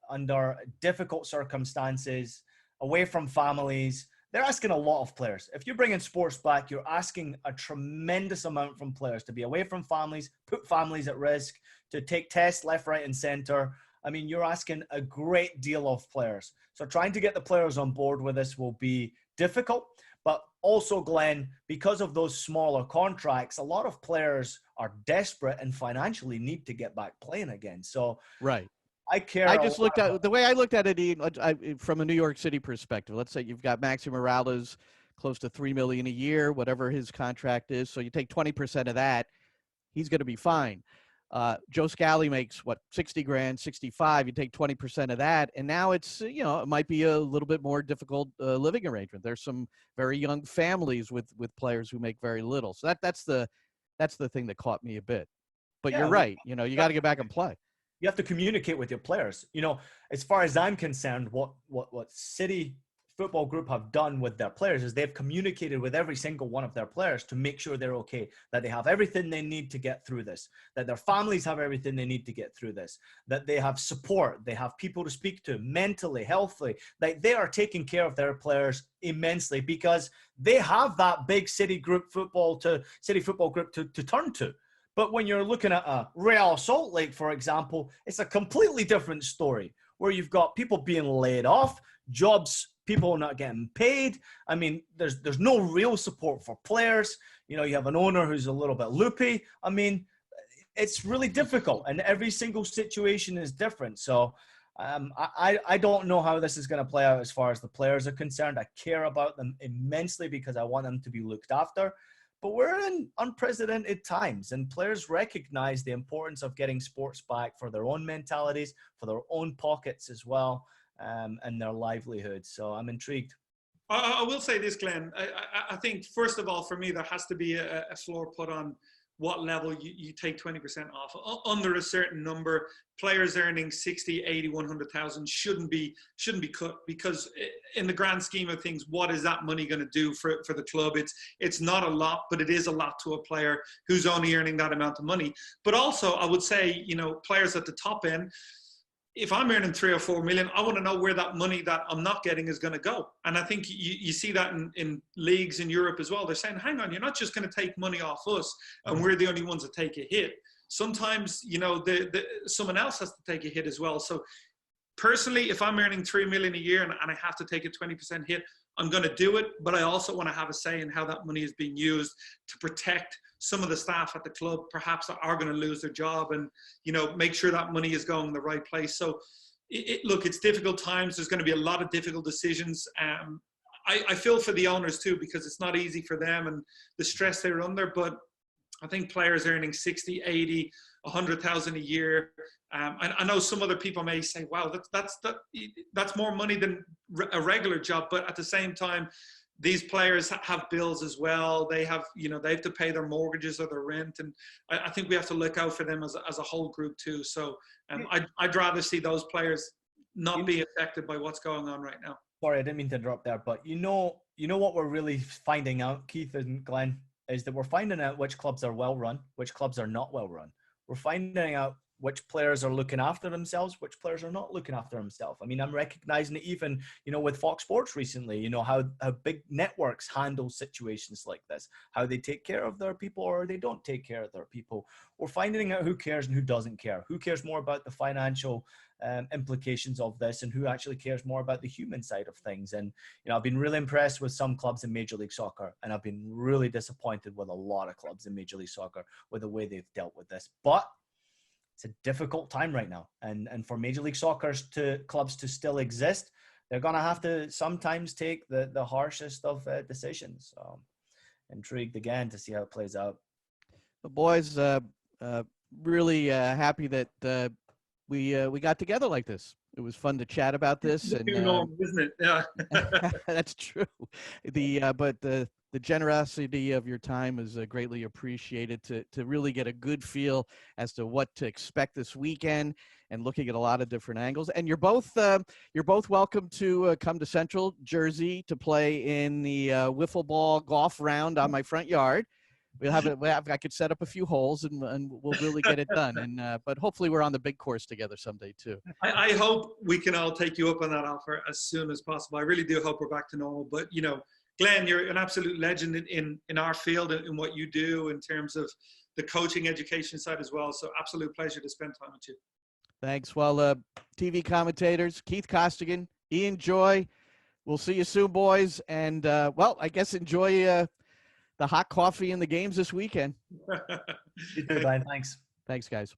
S3: under difficult circumstances, away from families. They're asking a lot of players. If you're bringing sports back, you're asking a tremendous amount from players to be away from families, put families at risk, to take tests left, right, and center. I mean, you're asking a great deal of players. So trying to get the players on board with this will be difficult. But also, Glenn, because of those smaller contracts, a lot of players are desperate and financially need to get back playing again. So
S1: right.
S3: I
S1: just looked at the way I looked at it, Ian, from a New York City perspective. Let's say you've got Maxi Morales close to $3 million a year, whatever his contract is. So you take 20% of that, he's going to be fine. Joe Scally makes what, 60 grand, 65. You take 20% of that, and now it's, it might be a little bit more difficult living arrangement. There's some very young families with players who make very little. So that's the thing that caught me a bit. But you're right. You got to get back and play.
S3: You have to communicate with your players. As far as I'm concerned, what City Football Group have done with their players is they've communicated with every single one of their players to make sure they're okay, that they have everything they need to get through this, that their families have everything they need to get through this, that they have support, they have people to speak to mentally, healthily, like they are taking care of their players immensely because they have that big City Football Group to turn to. But when you're looking at a Real Salt Lake, for example, it's a completely different story where you've got people being laid off, jobs, people not getting paid. I mean, there's no real support for players. You have an owner who's a little bit loopy. I mean, it's really difficult, and every single situation is different. So I don't know how this is going to play out as far as the players are concerned. I care about them immensely because I want them to be looked after. But we're in unprecedented times, and players recognize the importance of getting sports back for their own mentalities, for their own pockets as well, and their livelihoods. So I'm intrigued.
S2: I will say this, Glenn. I think, first of all, for me, there has to be a floor put on what level you take 20% off. Under a certain number, players earning 60, 80, 100,000 shouldn't be cut, because in the grand scheme of things, what is that money going to do for the club? It's not a lot, but it is a lot to a player who's only earning that amount of money. But also, I would say, players at the top end, if I'm earning 3 or 4 million, I want to know where that money that I'm not getting is going to go. And I think you see that in leagues in Europe as well. They're saying, hang on, you're not just going to take money off us and we're the only ones that take a hit. Sometimes, someone else has to take a hit as well. So personally, if I'm earning 3 million a year and I have to take a 20% hit, I'm going to do it. But I also want to have a say in how that money is being used to protect some of the staff at the club, perhaps, that are going to lose their job, and, make sure that money is going in the right place. So look, it's difficult times. There's going to be a lot of difficult decisions. I feel for the owners too, because it's not easy for them and the stress they're under, but I think players earning 60, 80, 100,000 a year. I know some other people may say, wow, that's more money than a regular job. But at the same time, these players have bills as well. They have, they have to pay their mortgages or their rent. And I think we have to look out for them as a whole group too. So I'd rather see those players not be affected by what's going on right now.
S3: Sorry, I didn't mean to interrupt there, but you know what we're really finding out, Keith and Glenn, is that we're finding out which clubs are well run, which clubs are not well run. We're finding out which players are looking after themselves, which players are not looking after themselves. I mean, I'm recognizing it even, with Fox Sports recently, how big networks handle situations like this, how they take care of their people or they don't take care of their people. We're finding out who cares and who doesn't care, who cares more about the financial implications of this and who actually cares more about the human side of things. And, I've been really impressed with some clubs in Major League Soccer, and I've been really disappointed with a lot of clubs in Major League Soccer with the way they've dealt with this. But it's a difficult time right now. And for Major League Soccer clubs to still exist, they're going to have to sometimes take the harshest of decisions. So intrigued again to see how it plays out.
S1: The boys, really happy that we got together like this. It was fun to chat about this. And
S2: normal, isn't it? Yeah.
S1: That's true. But the generosity of your time is greatly appreciated to really get a good feel as to what to expect this weekend and looking at a lot of different angles. And you're both welcome to come to Central Jersey to play in the wiffle ball golf round on my front yard. I could set up a few holes and we'll really get it done. And but hopefully we're on the big course together someday too.
S2: I hope we can all take you up on that offer as soon as possible. I really do hope we're back to normal. But Glenn, you're an absolute legend in our field and in what you do in terms of the coaching education side as well. So absolute pleasure to spend time with you.
S1: Thanks. Well, TV commentators, Keith Costigan, Ian Joy. We'll see you soon, boys. And I guess enjoy the hot coffee and the games this weekend.
S3: You too, Glenn. Thanks.
S1: Thanks, guys.